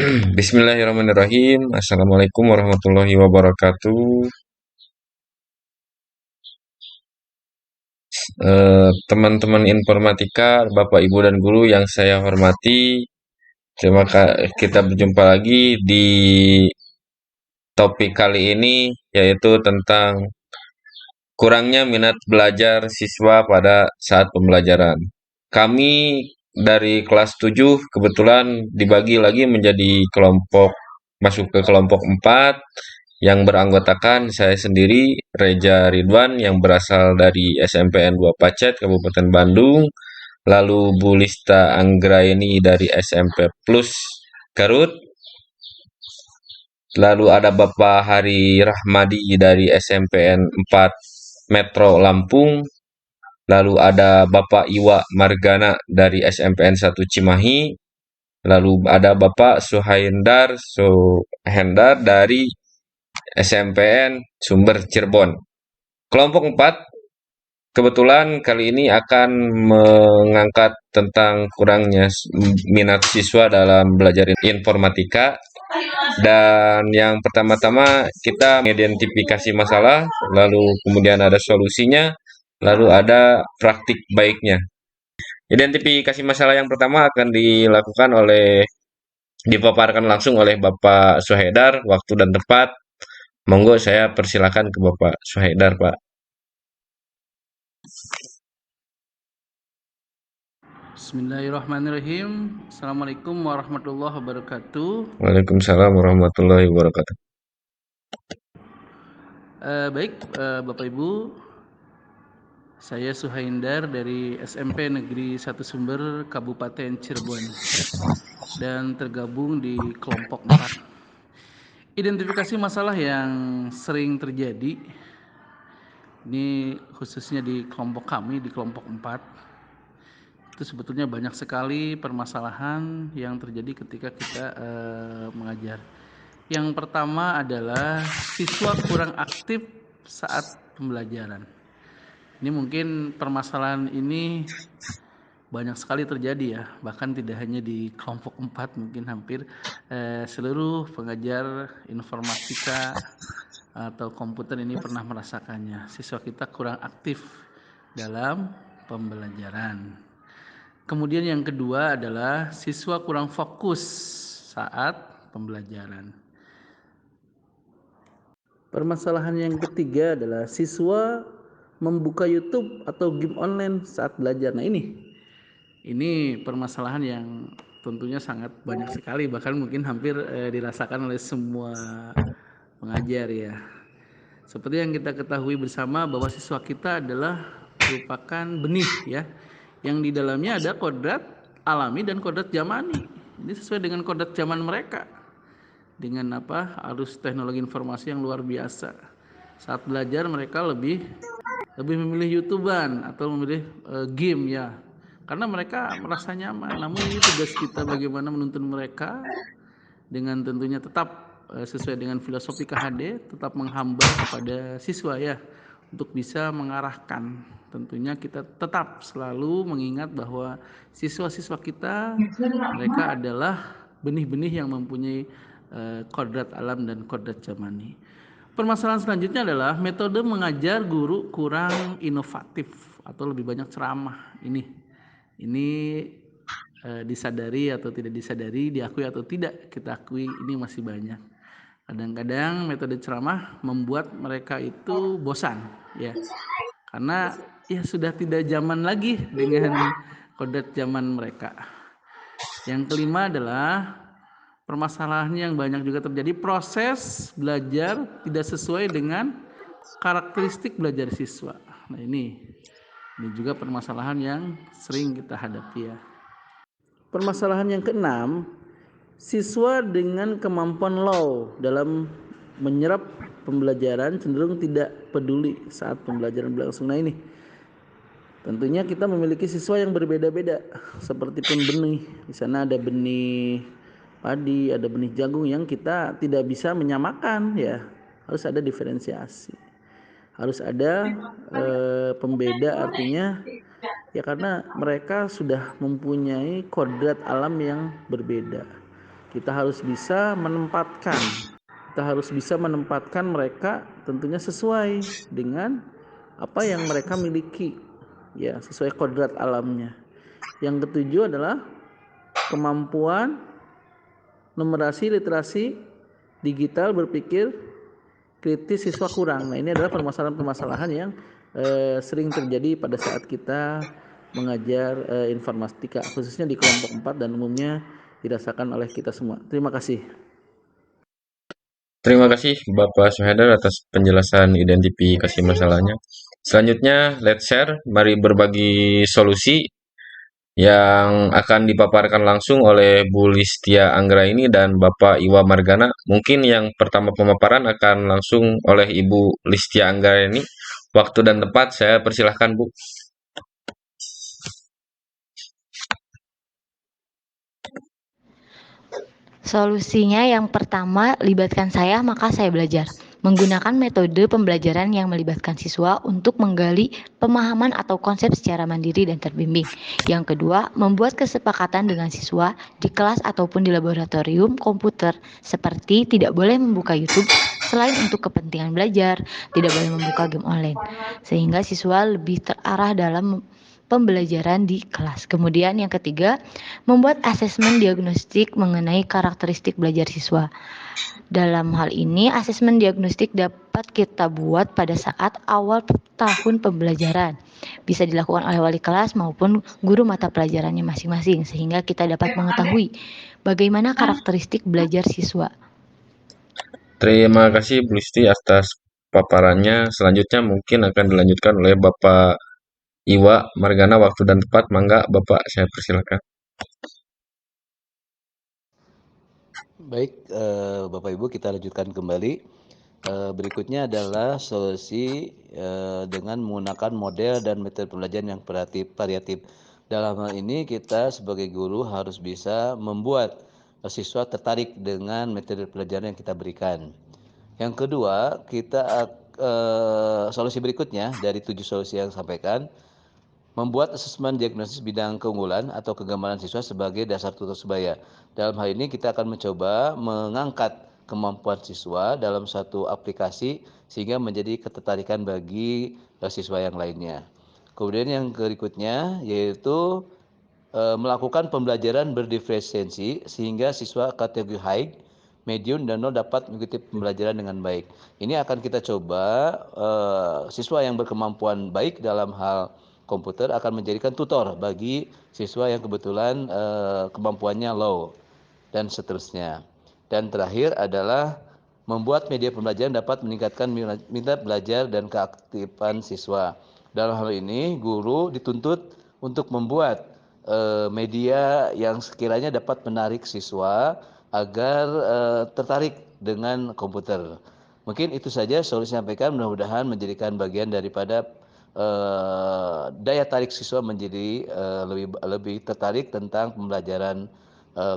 Bismillahirrahmanirrahim. Assalamualaikum warahmatullahi wabarakatuh. Teman-teman informatika, Bapak, Ibu, dan guru yang saya hormati, kita berjumpa lagi di topik kali ini, yaitu tentang kurangnya minat belajar siswa pada saat pembelajaran. Kami dari kelas 7 kebetulan dibagi lagi menjadi kelompok, masuk ke kelompok 4 yang beranggotakan saya sendiri, Reja Ridwan, yang berasal dari SMPN 2 Pacet, Kabupaten Bandung, lalu Bu Lista Anggraini dari SMP Plus Garut, lalu ada Bapak Hari Rahmadi dari SMPN 4 Metro Lampung, lalu ada Bapak Iwa Margana dari SMPN 1 Cimahi, lalu ada Bapak Suhendar dari SMPN Sumber Cirebon. Kelompok 4 kebetulan kali ini akan mengangkat tentang kurangnya minat siswa dalam belajar informatika. Dan yang pertama-tama kita mengidentifikasi masalah, lalu kemudian ada solusinya, lalu ada praktik baiknya. Identifikasi masalah yang pertama akan dipaparkan langsung oleh Bapak Suhaidar, waktu dan tempat. Monggo saya persilakan ke Bapak Suhaidar, Pak. Bismillahirrahmanirrahim. Assalamualaikum warahmatullahi wabarakatuh. Waalaikumsalam warahmatullahi wabarakatuh. Bapak Ibu, saya Suhaindar dari SMP Negeri 1 Sumber Kabupaten Cirebon dan tergabung di kelompok 4. Identifikasi masalah yang sering terjadi ini khususnya di kelompok kami, di kelompok 4. Itu sebetulnya banyak sekali permasalahan yang terjadi ketika kita mengajar. Yang pertama adalah siswa kurang aktif saat pembelajaran. Ini mungkin permasalahan ini banyak sekali terjadi ya, bahkan tidak hanya di kelompok 4, mungkin hampir seluruh pengajar informatika atau komputer ini pernah merasakannya. Siswa kita kurang aktif dalam pembelajaran. Kemudian yang kedua adalah siswa kurang fokus saat pembelajaran. Permasalahan yang ketiga adalah siswa membuka YouTube atau game online saat belajar. Nah ini permasalahan yang tentunya sangat banyak sekali, bahkan mungkin hampir dirasakan oleh semua pengajar ya. Seperti yang kita ketahui bersama bahwa siswa kita adalah merupakan benih ya, yang di dalamnya ada kodrat alami dan kodrat zamani. Ini sesuai dengan kodrat zaman mereka. Dengan arus teknologi informasi yang luar biasa. Saat belajar mereka lebih memilih YouTubean atau memilih game ya, karena mereka merasa nyaman. Namun ini tugas kita bagaimana menuntun mereka dengan tentunya tetap sesuai dengan filosofi KHD, tetap menghamba kepada siswa ya, untuk bisa mengarahkan. Tentunya kita tetap selalu mengingat bahwa siswa-siswa kita mereka adalah benih-benih yang mempunyai kodrat alam dan kodrat zamani. Permasalahan selanjutnya adalah metode mengajar guru kurang inovatif atau lebih banyak ceramah. Ini disadari atau tidak disadari, diakui atau tidak kita akui, ini masih banyak. Kadang-kadang metode ceramah membuat mereka itu bosan ya, karena ya sudah tidak zaman lagi dengan kodrat zaman mereka. Yang kelima adalah permasalahan yang banyak juga terjadi, proses belajar tidak sesuai dengan karakteristik belajar siswa. Nah ini juga permasalahan yang sering kita hadapi ya. Permasalahan yang keenam, siswa dengan kemampuan low dalam menyerap pembelajaran cenderung tidak peduli saat pembelajaran berlangsung. Nah ini tentunya kita memiliki siswa yang berbeda-beda, seperti pun benih. Di sana ada benih padi, ada benih jagung yang kita tidak bisa menyamakan ya. Harus ada diferensiasi. Harus ada pembeda, artinya ya karena mereka sudah mempunyai kodrat alam yang berbeda. Kita harus bisa menempatkan mereka tentunya sesuai dengan apa yang mereka miliki, ya, sesuai kodrat alamnya. Yang ketujuh adalah kemampuan numerasi, literasi digital, berpikir kritis siswa kurang. Nah, ini adalah permasalahan-permasalahan yang sering terjadi pada saat kita mengajar informatika, khususnya di kelompok 4 dan umumnya dirasakan oleh kita semua. Terima kasih. Terima kasih Bapak Syuhaidar atas penjelasan identifikasi masalahnya. Selanjutnya, let's share. Mari berbagi solusi yang akan dipaparkan langsung oleh Bu Listia Anggraini dan Bapak Iwa Margana. Mungkin yang pertama pemaparan akan langsung oleh Ibu Listia Anggraini. Waktu dan tempat saya persilahkan, Bu. Solusinya yang pertama, libatkan saya maka saya belajar. Menggunakan metode pembelajaran yang melibatkan siswa untuk menggali pemahaman atau konsep secara mandiri dan terbimbing. Yang kedua, membuat kesepakatan dengan siswa di kelas ataupun di laboratorium komputer seperti tidak boleh membuka YouTube selain untuk kepentingan belajar, tidak boleh membuka game online, sehingga siswa lebih terarah dalam pembelajaran di kelas. Kemudian yang ketiga, membuat asesmen diagnostik mengenai karakteristik belajar siswa. Dalam hal ini, asesmen diagnostik dapat kita buat pada saat awal tahun pembelajaran. Bisa dilakukan oleh wali kelas maupun guru mata pelajarannya masing-masing, sehingga kita dapat mengetahui bagaimana karakteristik belajar siswa. Terima kasih Bu Listi atas paparannya. Selanjutnya mungkin akan dilanjutkan oleh Bapak Iwa Margana. Waktu dan tempat, mangga Bapak saya persilakan. Baik, Bapak Ibu, kita lanjutkan kembali. Berikutnya adalah solusi dengan menggunakan model dan metode pembelajaran yang variatif. Dalam hal ini kita sebagai guru harus bisa membuat siswa tertarik dengan metode pelajaran yang kita berikan. Yang kedua, solusi berikutnya dari 7 solusi yang disampaikan, membuat asesmen diagnosis bidang keunggulan atau kegemaran siswa sebagai dasar tutur sebaya. Dalam hal ini kita akan mencoba mengangkat kemampuan siswa dalam satu aplikasi sehingga menjadi ketertarikan bagi siswa yang lainnya. Kemudian yang berikutnya yaitu melakukan pembelajaran berdiferensiasi sehingga siswa kategori high, medium, dan low dapat mengikuti pembelajaran dengan baik. Ini akan kita coba siswa yang berkemampuan baik dalam hal komputer akan menjadikan tutor bagi siswa yang kebetulan kemampuannya low dan seterusnya. Dan terakhir adalah membuat media pembelajaran dapat meningkatkan minat belajar dan keaktifan siswa. Dalam hal ini guru dituntut untuk membuat media yang sekiranya dapat menarik siswa agar tertarik dengan komputer. Mungkin itu saja solusi yang sampaikan, mudah-mudahan menjadikan bagian daripada daya tarik siswa menjadi lebih tertarik tentang pembelajaran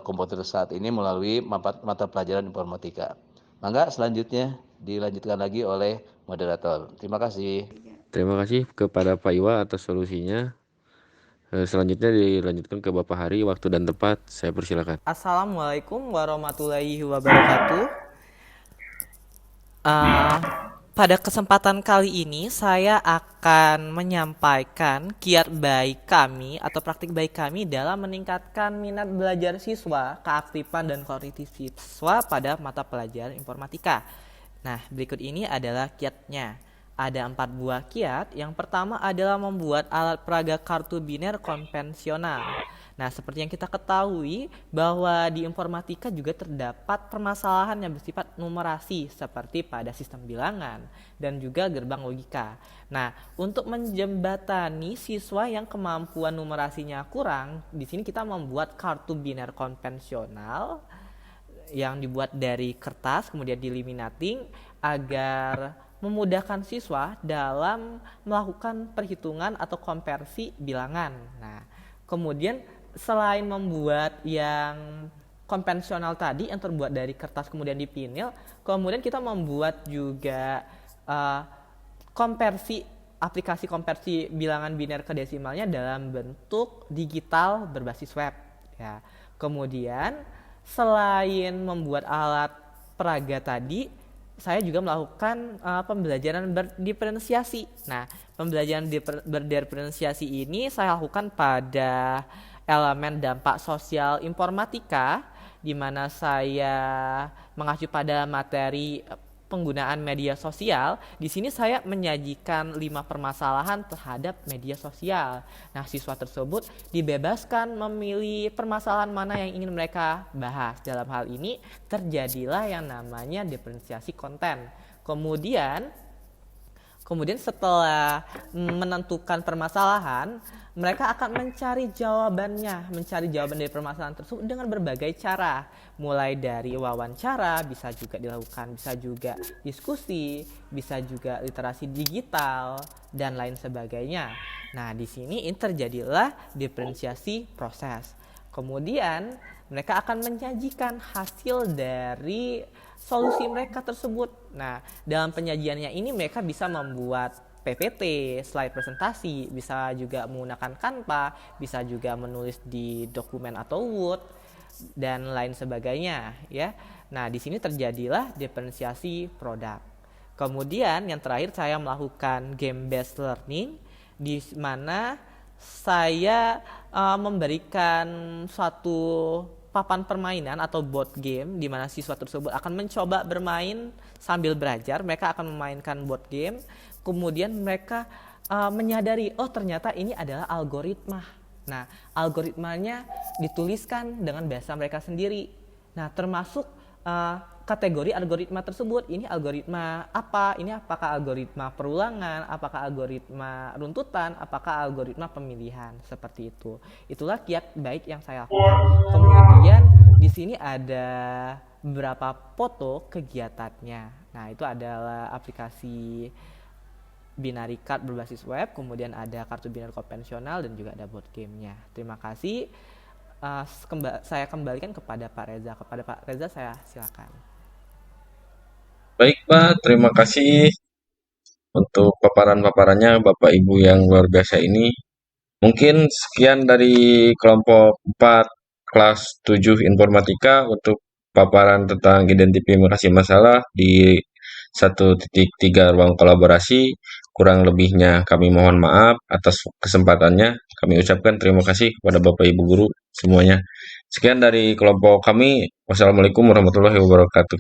komputer saat ini melalui mata pelajaran informatika. Mangga selanjutnya dilanjutkan lagi oleh moderator. Terima kasih. Terima kasih kepada Pak Iwa atas solusinya. Selanjutnya dilanjutkan ke Bapak Hari. Waktu dan tempat saya persilakan. Assalamualaikum warahmatullahi wabarakatuh. Pada kesempatan kali ini saya akan menyampaikan kiat baik kami atau praktik baik kami dalam meningkatkan minat belajar siswa, keaktifan dan kognitif siswa pada mata pelajaran informatika. Nah, berikut ini adalah kiatnya. Ada 4 buah kiat. Yang pertama adalah membuat alat peraga kartu biner konvensional. Nah, seperti yang kita ketahui bahwa di informatika juga terdapat permasalahan yang bersifat numerasi seperti pada sistem bilangan dan juga gerbang logika. Nah, untuk menjembatani siswa yang kemampuan numerasinya kurang, di sini kita membuat kartu biner konvensional yang dibuat dari kertas kemudian dilaminating agar memudahkan siswa dalam melakukan perhitungan atau konversi bilangan. Nah, kemudian selain membuat yang konvensional tadi yang terbuat dari kertas kemudian dipinil, kemudian kita membuat juga aplikasi konversi bilangan biner ke desimalnya dalam bentuk digital berbasis web. Ya. Kemudian Selain membuat alat peraga tadi, saya juga melakukan pembelajaran berdiferensiasi. Nah, pembelajaran berdiferensiasi ini saya lakukan pada elemen dampak sosial informatika, di mana saya mengacu pada materi penggunaan media sosial. Di sini saya menyajikan 5 permasalahan terhadap media sosial. Nah, siswa tersebut dibebaskan memilih permasalahan mana yang ingin mereka bahas. Dalam hal ini terjadilah yang namanya diferensiasi konten. Kemudian setelah menentukan permasalahan, mereka akan mencari jawaban dari permasalahan tersebut dengan berbagai cara. Mulai dari wawancara, bisa juga dilakukan, bisa juga diskusi, bisa juga literasi digital, dan lain sebagainya. Nah, di sini terjadilah diferensiasi proses. Kemudian mereka akan menyajikan hasil dari solusi mereka tersebut. Nah, dalam penyajiannya ini mereka bisa membuat PPT, slide presentasi, bisa juga menggunakan Canva, bisa juga menulis di dokumen atau Word, dan lain sebagainya, ya. Nah, di sini terjadilah diferensiasi produk. Kemudian yang terakhir saya melakukan game based learning, di mana saya memberikan suatu papan permainan atau board game di mana siswa tersebut akan mencoba bermain sambil belajar. Mereka akan memainkan board game, kemudian mereka menyadari, oh ternyata ini adalah algoritma. Nah, algoritmanya dituliskan dengan bahasa mereka sendiri. Nah, termasuk kategori algoritma tersebut. Ini algoritma apa? Ini apakah algoritma perulangan? Apakah algoritma runtutan? Apakah algoritma pemilihan? Seperti itu. Itulah kiat baik yang saya lakukan. Kemudian di sini ada beberapa foto kegiatannya. Nah, itu adalah aplikasi binary card berbasis web, kemudian ada kartu binary konvensional, dan juga ada board gamenya. Terima kasih. Saya kembalikan kepada Pak Reza. Kepada Pak Reza saya silakan. Baik Pak, terima kasih untuk paparan-paparannya Bapak Ibu yang luar biasa ini. Mungkin sekian dari kelompok 4 kelas 7 informatika untuk paparan tentang identifikasi masalah di 1.3 ruang kolaborasi. Kurang lebihnya kami mohon maaf atas kesempatannya. Kami ucapkan terima kasih kepada Bapak Ibu guru semuanya. Sekian dari kelompok kami. Wassalamualaikum warahmatullahi wabarakatuh.